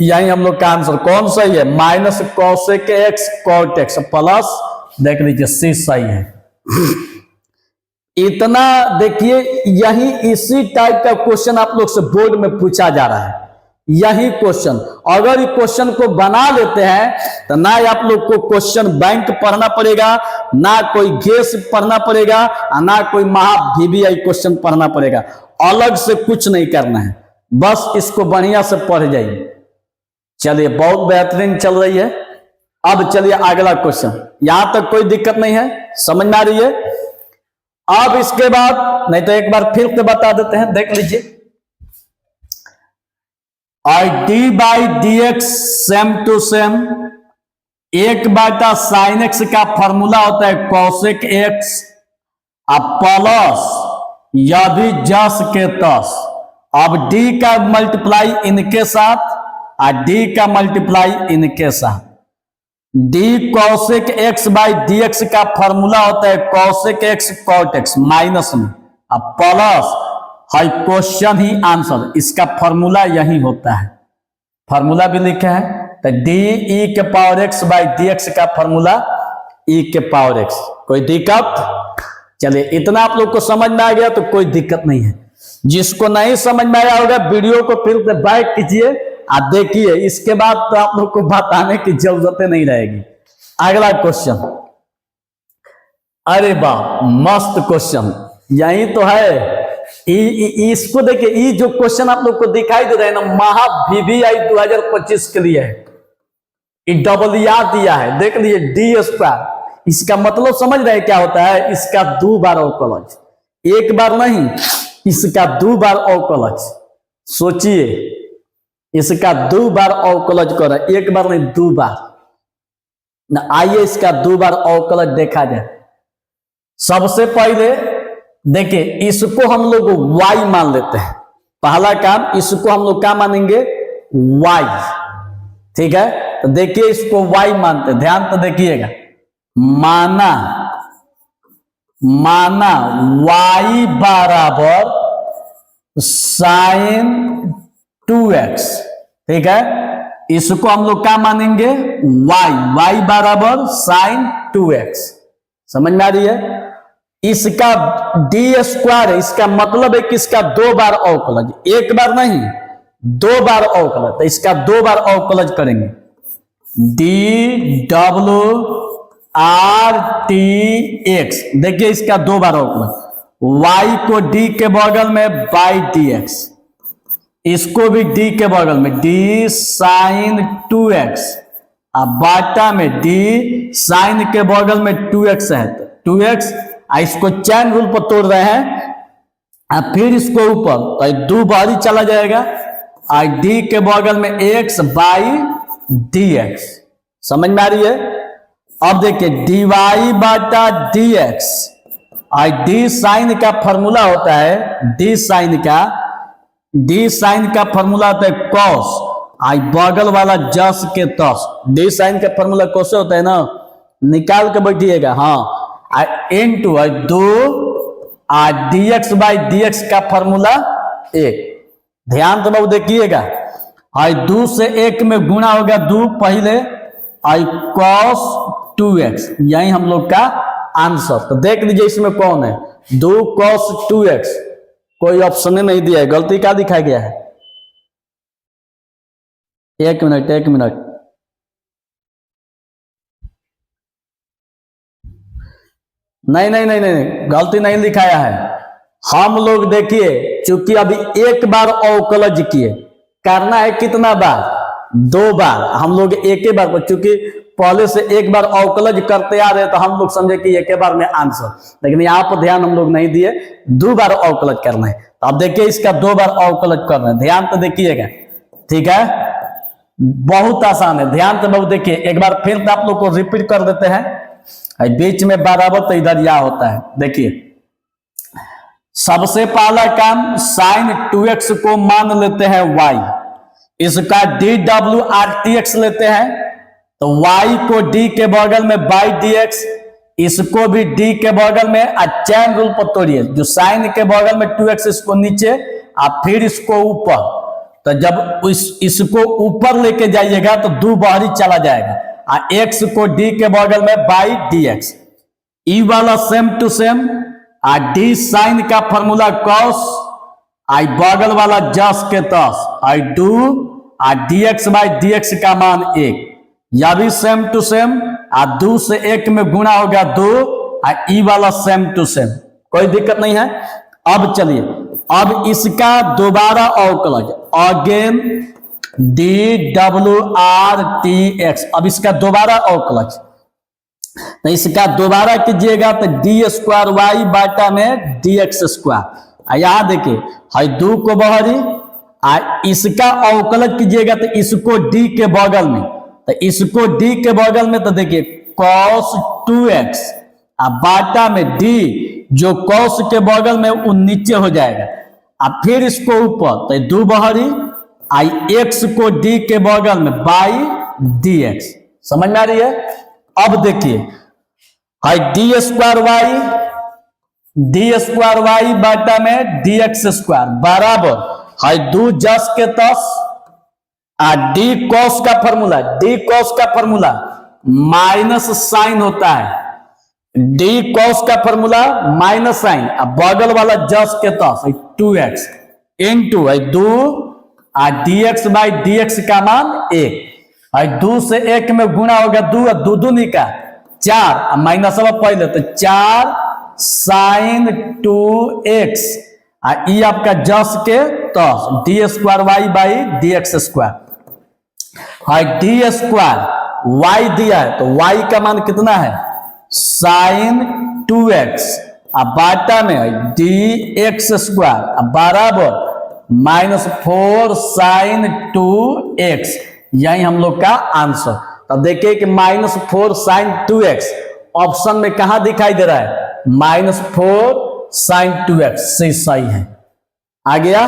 यही हम लोग का आंसर कौन सही है, minus cosec x cot x, plus देख लीजिए सी सही है। इतना देखिए, यही इसी टाइप का क्वेश्चन आप लोग से बोर्ड में पूछा जा रहा है, यही क्वेश्चन। अगर इस क्वेश्चन को बना लेते हैं तो ना आप लोग को क्वेश्चन बैंक पढ़ना पड़ेगा, ना कोई गेस पढ़ना पड़ेगा, ना कोई VBI क्वेश्चन पढ़ना पड़ेगा, अलग से कुछ नहीं करना है, बस इसको बढ़िया से पढ़ जाइए। चलिए बहुत बेहतरीन चल रही है। अब चलिए अगला क्वेश्चन, यहां तक कोई दिक्कत नहीं है, समझ में आ रही है। अब इसके बाद नहीं तो एक बार फिर से बता देते हैं, देख लीजिए, और d by d x same to same, 1/sin x का फॉर्मूला होता है कौशिक x, अब प्लस यदि जस के तस, अब डी का मल्टीप्लाई इनके साथ और डी का मल्टीप्लाई इनके साथ, d cosec x by d x का फॉर्मूला होता है cosec x cot x minus में, अब प्लस है क्वेश्चन ही आंसर, इसका फॉर्मूला यही होता है, फॉर्मूला भी लिखा है। तो डी ई के power x by d x का फॉर्मूला e के पावर x। कोई दिक्कत? चलिए इतना आप लोग को समझ में आ गया तो कोई दिक्कत नहीं है। जिसको नहीं समझ में आया होगा वीडियो को फिर से बैक कीजिए और देखिए, इसके बाद तो आप लोग को बताने की जरूरत नहीं रहेगी। अगला क्वेश्चन, अरे वाह मस्त क्वेश्चन, यही तो है। इसको देखिए, ये जो क्वेश्चन आप लोग को दिखाई दे रहा है ना, VBI 2025 के लिए है, ये डबल याद दिया है, देख लीजिए डी स्क्वायर। इसका मतलब समझ रहे हैं क्या होता है, इसका 2 बार अवकलज, एक बार नहीं, इसका 2 बार अवकलज। सोचिए, इसका 2 बार अवकलज कर रहा है, एक बार नहीं 2 बार ना। आइए इसका 2 बार अवकलज देखा जाए। सबसे पहले देखिए, इसको हम लोग y मान लेते हैं, पहला काम इसको हम लोग क्या मानेंगे, y, ठीक है। तो देखिए इसको y मानते, ध्यान तो देखिएगा, माना y बराबर sin 2x, ठीक है। इसको हम लोग क्या मानेंगे, y बराबर sin 2x। समझ में आ रही है। इसका डी स्क्वायर है, इसका मतलब है कि इसका 2 बार अवकलज, एक बार नहीं 2 बार अवकलज। तो इसका 2 बार अवकलज करेंगे, डी डब्ल्यू आर टी एक्स। देखिए इसका 2 बार अवकलज, y को d के बगल में बाई डी एक्स, इसको भी डी के बगल में डी साइन 2x, अब बाटा में डी साइन के बगल में 2x है तो 2x, इसको चैन रूल पर तोड़ रहे हैं, अब फिर इसको ऊपर तो दो बारी चला जाएगा, और डी के बगल में x बाई dx, समझ में आ रही है। अब देखिए dy बाटा dx, और डी साइन का फॉर्मूला होता है, डी साइन का फॉर्मूला होता है cos, आई बगल वाला जस के तस, डी साइन का फॉर्मूला कैसे होता है ना, निकाल के बैठिएगा, हाँ, इनटू दो dx बाई dx का फॉर्मूला 1, ध्यान तो बहुत देखिएगा, आई 2 से 1 में गुणा होगा 2 पहले, आई cos 2x, यही हम लोग का आंसर। तो देख लीजिए इसमें कौन है, 2 cos 2x, कोई ऑप्शन नहीं दिया है, गलती क्या दिखाया गया है। एक मिनट नहीं, गलती नहीं दिखाया है। हम लोग देखिए चूंकि अभी एक बार अवकलज किए, करना है कितना बार, 2 बार, हम लोग एक ही बार, चूंकि पहले से एक बार अवकलज करते आ रहे तो हम लोग समझे कि एक बार में आंसर, लेकिन यहाँ पर ध्यान हम लोग नहीं दिए, 2 बार अवकलज करना है। तो अब देखिए इसका 2 बार अवकलज करना है, ध्यान तो देखिएगा, ठीक है, बहुत आसान है, ध्यान तो बहुत देखिए, एक बार फिर तो आप लोग को रिपीट कर देते हैं, बीच में बराबर तो इधर या होता है। देखिए सबसे पहला काम साइन 2x को मान लेते हैं y, इसका dwrtx लेते हैं, तो y को d के बगल में बाई dx, इसको भी d के बगल में, चैन रूल पर तोड़िए, जो साइन के बगल में 2x इसको नीचे, और फिर इसको ऊपर, तो जब इसको ऊपर लेके जाइएगा तो 2 बाहरी चला जाएगा, और x को d के बगल में बाई dx, ई वाला सेम टू सेम, आ डी साइन का फॉर्मूला cos, आई बगल वाला जस के तस, आई डू, आ dx बाई dx का मान 1, या भी सेम टू सेम, आ 2 से 1 में गुणा होगा 2, आ ई वाला सेम टू सेम, कोई दिक्कत नहीं है। अब चलिए, अब इसका दोबारा अवकलज, अगेन dwrtx, अब इसका दोबारा अवकलज, तो इसका दोबारा कीजिएगा तो d² y बाटा में dx², यहां देखिए है 2 को बहरी, इसका अवकलज कीजिएगा तो इसको d के बगल में, तो इसको d के बगल में, तो देखिए cos 2x, बाटा में d, जो cos के बगल में वो नीचे हो जाएगा, अब फिर इसको ऊपर, तो 2 बहरी, आई x को d के बगल में बाई dx, समझ में आ रही है। अब देखिए है d² y बाटा में dx² बराबर है 2 जस के तस, d cos का फॉर्मूला माइनस साइन होता है, d cos का फॉर्मूला माइनस साइन, बगल वाला जस के तस 2x into 2 dx by dx का मान 1, 2 से 1 में गुणा होगा 2, 2 दूनी का 4, माइनस पहले तो 4 साइन 2x, ई आपका जस के तस d² y by dx², d² y दिया है तो y का मान कितना है साइन 2x, बाटा में dx² बराबर -4 साइन 2x, यही हम लोग का आंसर। तब देखिए कि -4 साइन 2x ऑप्शन में कहां दिखाई दे रहा है, -4 साइन 2x से सही है। आ गया,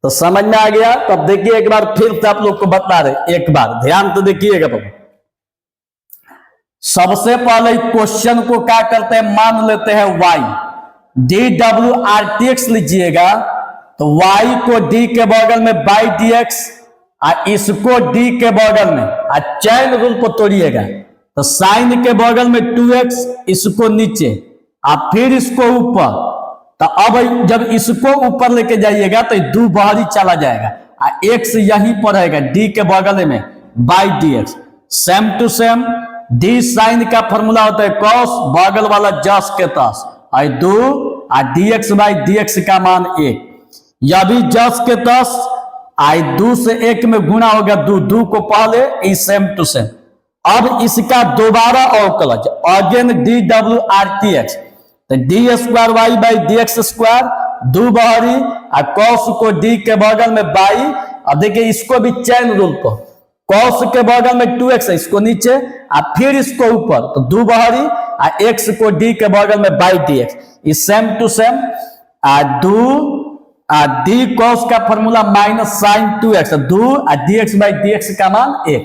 तो समझ में आ गया। तब देखिए एक बार फिर से आप लोग को बता रहे, एक बार ध्यान तो देखिएगा। तो सबसे पहले क्वेश्चन को क्या करते हैं, मान लेते हैं y, dwrtx लीजिएगा, तो y को d के बगल में बाई dx, इसको d के बगल में, चैन रूल को तोड़िएगा, तो साइन के बगल में 2x, इसको नीचे, फिर इसको ऊपर, तो अब जब इसको ऊपर लेके जाइएगा तो 2 बाहरी चला जाएगा, x यहीं पर रहेगा d के बगल में by dx, same to same, d sine का फॉर्मूला होता है cos, बगल वाला जस के तस, 2 dx बाई dx का मान 1, यह भी जस के तस, आई दो से एक में गुना हो गया, दो को पहले, ई सेम टू सेम। अब इसका दोबारा अवकलज, अगेन डी डब्ल्यू आर टी एक्स, तो d square y by d x square, दो बहरी और कॉस को डी के बगल में बाई। अब देखिए इसको भी चैन रूल पर, कॉस के बगल में 2x है, इसको नीचे और फिर इसको ऊपर, तो दो बहरी और x को d के बगल में बाई डी एक्स, इस same to same. D cos का फॉर्मूला माइनस साइन 2x, दो और dx बाई dx का मान 1।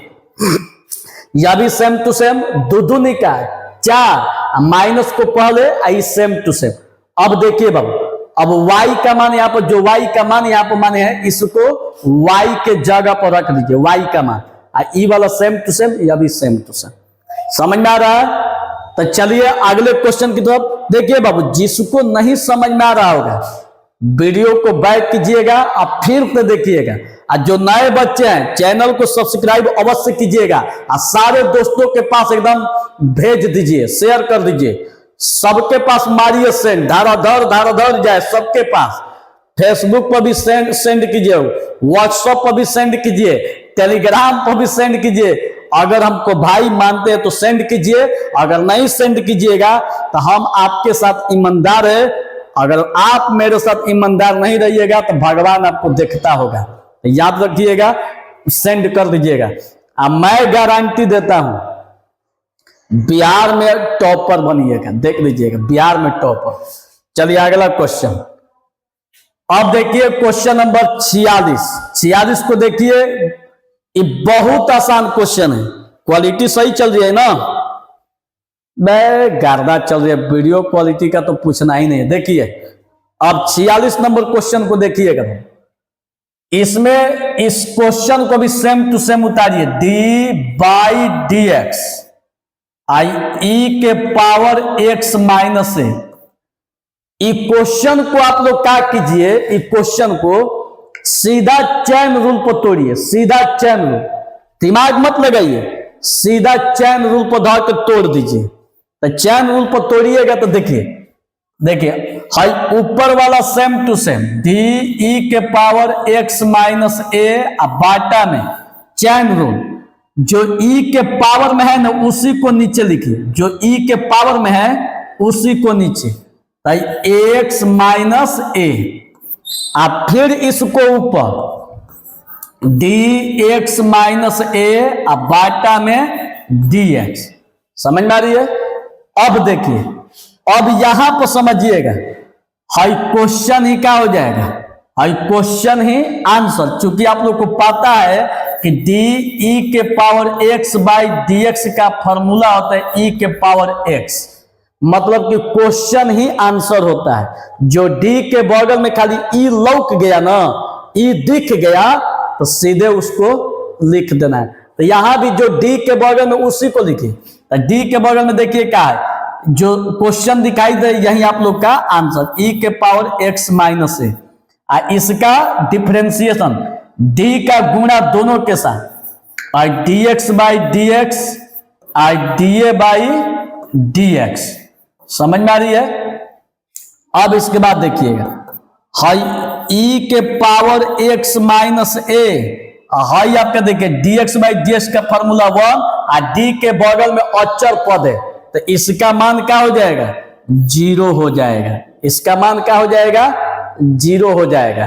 यह भी सेम टू सेम, दो निकाल 4, माइनस को पहले आई सेम टू सेम। अब देखिए बाबू, अब y का मान यहाँ पर, जो y का मान यहाँ पर माने है, इसको y के जगह पर रख दीजिए, y का मान, ई वाला सेम टू सेम, यह भी सेम टू सेम। समझ में आ रहा है? तो चलिए अगले क्वेश्चन की तरफ। देखिए बाबू, जिसको नहीं समझ में आ रहा होगा वीडियो को बैक कीजिएगा और फिर से देखिएगा, और जो नए बच्चे हैं चैनल को सब्सक्राइब अवश्य कीजिएगा और सारे दोस्तों के पास एकदम भेज दीजिए, शेयर कर दीजिए, सबके पास मारिए सेंड, धाराधर जाए सबके पास। फेसबुक पर भी सेंड कीजिए, व्हाट्सएप पर भी सेंड कीजिए, टेलीग्राम पर भी सेंड कीजिए। अगर हमको भाई मानते हैं तो सेंड कीजिए, अगर नहीं सेंड कीजिएगा तो हम आपके साथ ईमानदार है। अगर आप मेरे साथ ईमानदार नहीं रहिएगा तो भगवान आपको देखता होगा, तो याद रखिएगा, सेंड कर दीजिएगा। अब मैं गारंटी देता हूं बिहार में टॉपर बनिएगा, देख लीजिएगा बिहार में टॉपर। चलिए अगला क्वेश्चन। अब देखिए क्वेश्चन नंबर 46 को देखिए, ये बहुत आसान क्वेश्चन है। क्वालिटी सही चल रही है ना? मैं गार्दा चल रही है, वीडियो क्वालिटी का तो पूछना ही नहीं है। देखिए अब 46 नंबर क्वेश्चन को देखिएगा, इसमें इस क्वेश्चन को भी सेम टू सेम उतारिए, डी बाई डी एक्स आई ई के power x minus a. Question को आप लोग क्या कीजिए, इस क्वेश्चन को सीधा चैन रूल पर तोड़िए, सीधा चैन रूल, दिमाग मत लगाइए, सीधा चैन रूल पर धर के तोड़ दीजिए। तो चैन रूल पर तोड़िएगा तो देखिए हाई ऊपर वाला same to same, d e के पावर x माइनस ए, बाटा में चैन रूल, जो ई के पावर में है ना उसी को नीचे लिखिए, जो ई के पावर में है उसी को नीचे, x माइनस ए, आप फिर इसको ऊपर डी एक्स माइनस ए, बाटा में डी एक्स। समझ में आ रही है? अब देखिए, अब यहां पर समझिएगा, हाई क्वेश्चन ही क्या हो जाएगा, हाई क्वेश्चन ही आंसर। चूंकि आप लोग को पता है कि डी ई के power x by d x का फॉर्मूला होता है ई के पावर एक्स, मतलब कि क्वेश्चन ही आंसर होता है। जो डी के बगल में खाली ई लौक गया ना, ई दिख गया, तो सीधे उसको लिख देना है। तो यहां भी जो डी के बगल में उसी को लिखिए। तो डी के बगल में देखिए क्या है, जो क्वेश्चन दिखाई दे यही आप लोग का आंसर, ई के पावर एक्स माइनस ए। इसका डिफरेंशिएशन डी का गुणा दोनों के साथ, और D x by d x, I D A by d x. समझ में आ रही है? अब इसके बाद देखिएगा, हाई ई के पावर एक्स माइनस ए, हाई आपका देखिए D x by d x का फॉर्मूला 1, और डी के बगल में अचर पद है, तो इसका मान क्या हो जाएगा, 0 हो जाएगा। इसका मान क्या हो जाएगा, 0 हो जाएगा।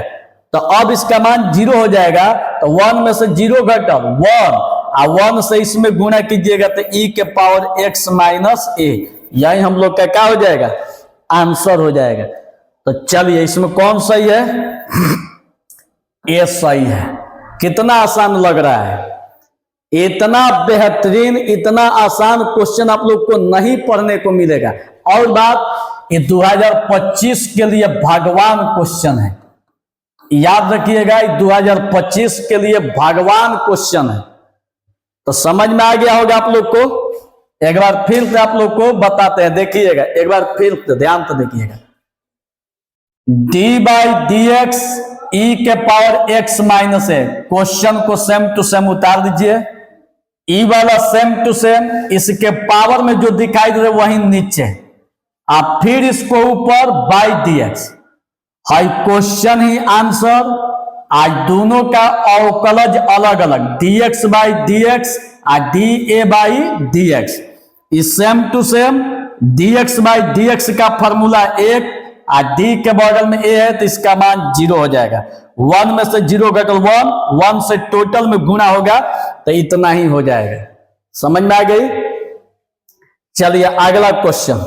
तो अब इसका मान 0 हो जाएगा, तो 1 में से 0 घटल 1, और 1 से इसमें गुणा कीजिएगा तो ई के पावर एक्स माइनस ए, यही हम लोग का क्या हो जाएगा, आंसर हो जाएगा। तो चलिए इसमें कौन सही है, ए सही है। कितना आसान लग रहा है, इतना बेहतरीन, इतना आसान क्वेश्चन आप लोग को नहीं पढ़ने को मिलेगा। और बात, ये 2025 के लिए भगवान क्वेश्चन है, याद रखिएगा, 2025 के लिए भगवान क्वेश्चन है। तो समझ में आ गया होगा आप लोग को। एक बार फिर से आप लोग को बताते हैं, देखिएगा एक बार फिर से ध्यान से देखिएगा, डी बाई डी एक्स ई के power x minus a, question को सेम टू सेम उतार दीजिए, ई वाला सेम टू सेम, इसके पावर में जो दिखाई दे रहे वही नीचे, आप फिर इसको ऊपर बाई डी एक्स, हाई क्वेश्चन ही आंसर। आज दोनों का अवकलज अलग अलग, dx बाई dx और da बाई dx इस same to same. dx by dx का फॉर्मूला 1 और d के बगल में a है तो इसका मान 0 हो जाएगा। 1 में से 0 घटल 1, 1 से टोटल में गुना होगा तो इतना ही हो जाएगा। समझ में आ गई? चलिए अगला क्वेश्चन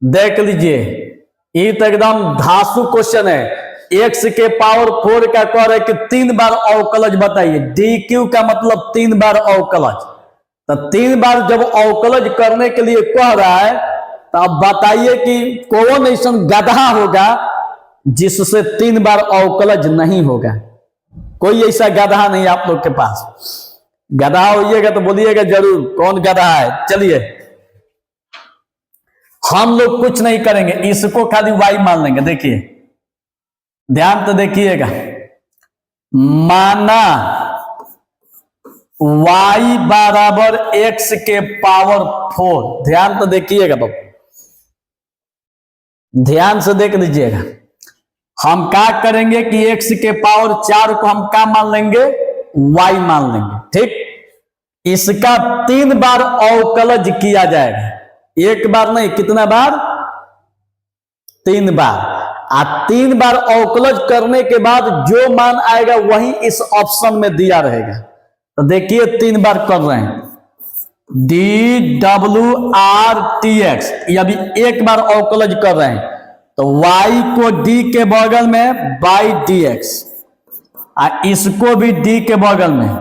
देख लीजिए। ये तो एकदम धांसू क्वेश्चन है। x के पावर 4 का कह रहे कि 3 बार अवकलज बताइए। dq का मतलब 3 बार अवकलज। तो 3 बार जब अवकलज करने के लिए कह रहा है तो अब बताइए कि कौन ऐसा गधा होगा जिससे 3 बार अवकलज नहीं होगा। कोई ऐसा गधा नहीं आप लोग के पास। गधा होइएगा तो बोलिएगा जरूर कौन गधा है। चलिए हम लोग कुछ नहीं करेंगे, इसको खाली y मान लेंगे। देखिए ध्यान तो देखिएगा, माना y बराबर x के पावर 4। ध्यान तो देखिएगा बाबू, ध्यान से देख लीजिएगा। हम क्या करेंगे कि x के पावर 4 को हम क्या मान लेंगे, y मान लेंगे। ठीक, इसका 3 बार अवकलज किया जाएगा। एक बार नहीं, कितना बार, 3 बार। 3 बार अवकलज करने के बाद जो मान आएगा वही इस ऑप्शन में दिया रहेगा। तो देखिए 3 बार कर रहे हैं, dwrtx, ये अभी एक बार अवकलज कर रहे हैं। तो y को d के बगल में बाई dx, इसको भी d के बगल में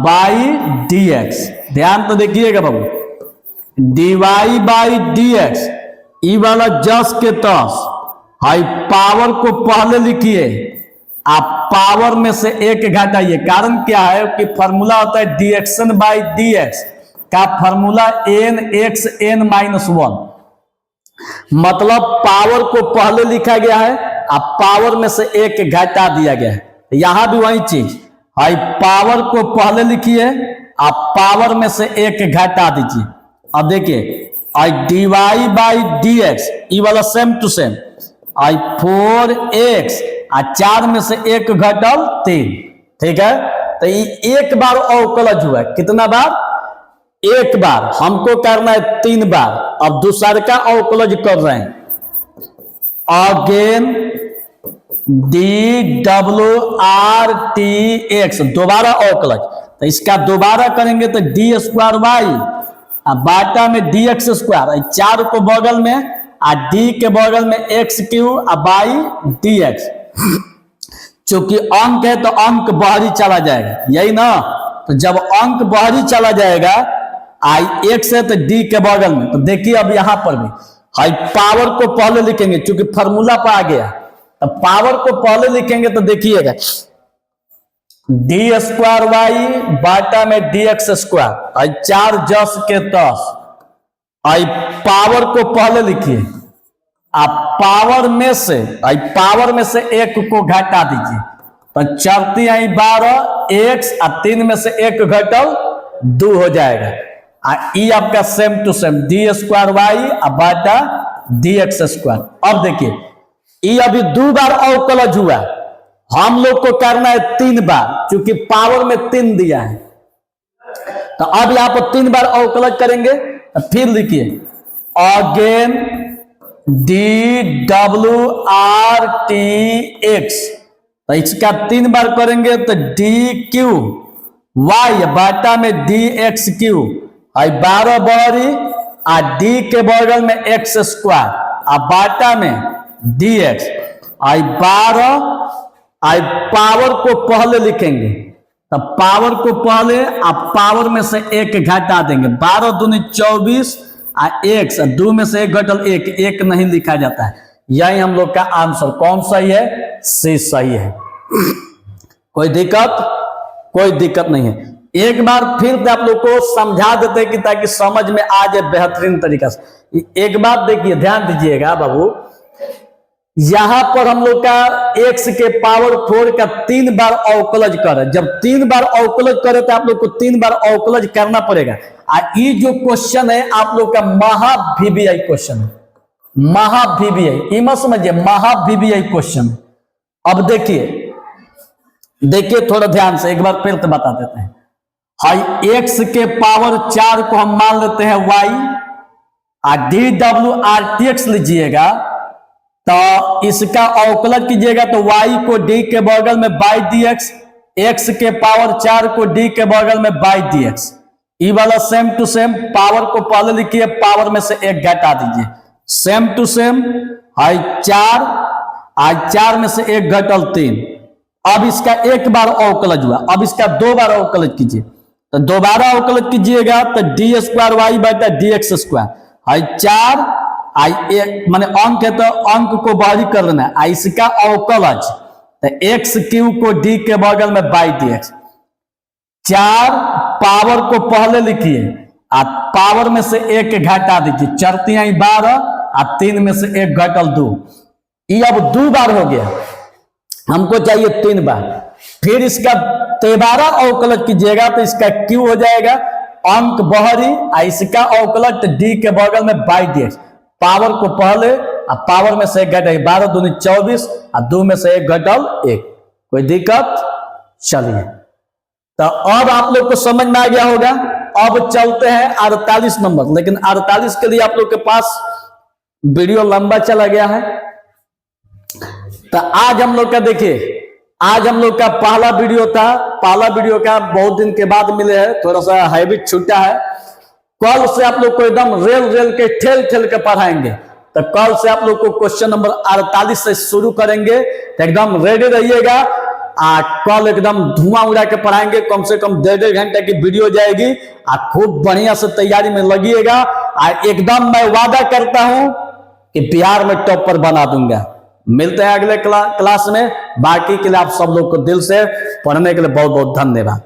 बाई dx। ध्यान तो देखिएगा बाबू, dy बाई dx, ई वाला जस के तस। हाई पावर को पहले लिखिए, आप पावर में से 1 घटाइए। कारण क्या है कि फॉर्मूला होता है dxn बाई dx का फॉर्मूला nxn माइनस 1। मतलब पावर को पहले लिखा गया है, आप पावर में से 1 घटा दिया गया है। यहां भी वही चीज, हाई पावर को पहले लिखिए, आप पावर में से 1 घटा दीजिए। अब देखिए आई dy बाई dx, ई वाला same to same, I 4x 4 में से 1 घटल 3। ठीक है, तो ये एक बार अवकलज हुआ। कितना बार, 1 बार। हमको करना है 3 बार। अब दूसरे का अवकलज कर रहे हैं, अगेन dwrtx, दोबारा अवकलज। तो इसका दोबारा करेंगे तो d स्क्वायर वाई बाटा में dx स्क्वायर, 4 को बगल में d के बगल में x क्यू बाई dx। चूंकि अंक है तो अंक बाहरी चला जाएगा, यही ना। तो जब अंक बाहरी चला जाएगा, x है तो d के बगल में। तो देखिए अब यहां पर भी हाई पावर को पहले लिखेंगे, चूंकि फॉर्मूला पर आ गया। तो पावर को पहले लिखेंगे तो देखिएगा डी स्क्वायर वाई बाटा में dx स्क्वायर, 4 जस के तस। आई पावर को पहले लिखिए, आप पावर में से 1 को घटा दीजिए। तो 4 आई 12 x, 3 में से 1 घटल 2 हो जाएगा। ई आपका same to same d square y बाटा dx स्क्वायर। अब देखिए ई अभी 2 बार अवकलज हुआ, हम लोग को करना है 3 बार, क्योंकि पावर में 3 दिया है। तो अब यहां पर 3 बार अवकलज करेंगे। तो फिर लिखिए अगेन dwrtx, तो इसका 3 बार करेंगे तो dq y बाटा में dx क्यू, 12 बड़ी d के बगल में x स्क्वायर बाटा में dx, 12 पावर को पहले लिखेंगे। तो पावर को पहले आप पावर में से 1 घटा देंगे। 12 दूनी 24 x, 2 में से 1 घटल 1 नहीं लिखा जाता है। यही हम लोग का आंसर कौन सही है, सी सही है। कोई दिक्कत नहीं है। एक बार फिर आप लोग को समझा देते कि ताकि समझ में आ जाए बेहतरीन तरीका से। एक बात देखिए, ध्यान दीजिएगा बाबू, यहां पर हम लोग का x के पावर 4 का 3 बार अवकलज करे। जब 3 बार अवकलज करे तो आप लोग को 3 बार अवकलज करना पड़ेगा। ये जो क्वेश्चन है आप लोग का महा VBI क्वेश्चन है। महावीवीआई, ये मत समझिए महावीवीआई क्वेश्चन। अब देखिए थोड़ा ध्यान से, एक बार फिर तो बता देते हैं। हाई एक्स के पावर 4 को हम मान लेते हैं वाई, DWRTX लीजिएगा तो इसका अवकलज कीजिएगा तो y को d के बगल में बाई dx, x के पावर 4 को d के बगल में बाई dx। ये वाला सेम टू सेम, पावर को पहले लिखिए, पावर में से एक घटा दीजिए, सेम टू सेम। हाई 4 में से एक घटल 3। अब इसका एक बार अवकलज हुआ, अब इसका 2 बार अवकलज कीजिए, तो दोबारा अवकलज कीजिएगा तो d² y बटा dx²। हाई 4 माने अंक है तो अंक को बाहरी कर लेना है, इसका अवकलज तो x³ को d के बगल में बाई dx। 4 पावर को पहले लिखिए, पावर में से एक घटा दीजिए, 4 × 12 और 3 में से एक घटल 2। ये अब 2 बार हो गया, हमको चाहिए 3 बार। फिर इसका दोबारा अवकलज कीजिएगा तो इसका q हो जाएगा अंक बहरी, इसका अवकलज तो d के बगल में बाई dx। पावर को पहले और पावर में से एक घटे, 12 दूनी 24 और 2 में से एक घटल 1। कोई दिक्कत? चलिए, तो अब आप लोग को समझ में आ गया होगा। अब चलते हैं 48 नंबर, लेकिन 48 के लिए आप लोग के पास वीडियो लंबा चला गया है। तो आज हम लोग का देखिए, आज हम लोग का पहला वीडियो था, पहला वीडियो का बहुत दिन के बाद मिले हैं, थोड़ा सा हैबिट छूटा है। कल से आप लोग को एकदम रेल के ठेल के पढ़ाएंगे। तो कल से आप लोग को क्वेश्चन नंबर 48 से शुरू करेंगे, तो एकदम रेडी रहिएगा। कल एकदम धुआं उड़ा के पढ़ाएंगे, कम से कम 1.5 घंटे की वीडियो जाएगी। खूब बढ़िया से तैयारी में लगिएगा। एकदम मैं वादा करता हूं कि बिहार में टॉपर बना दूंगा। मिलते हैं अगले क्लास में। बाकी के लिए आप सब लोग को दिल से पढ़ने के लिए बहुत बहुत धन्यवाद।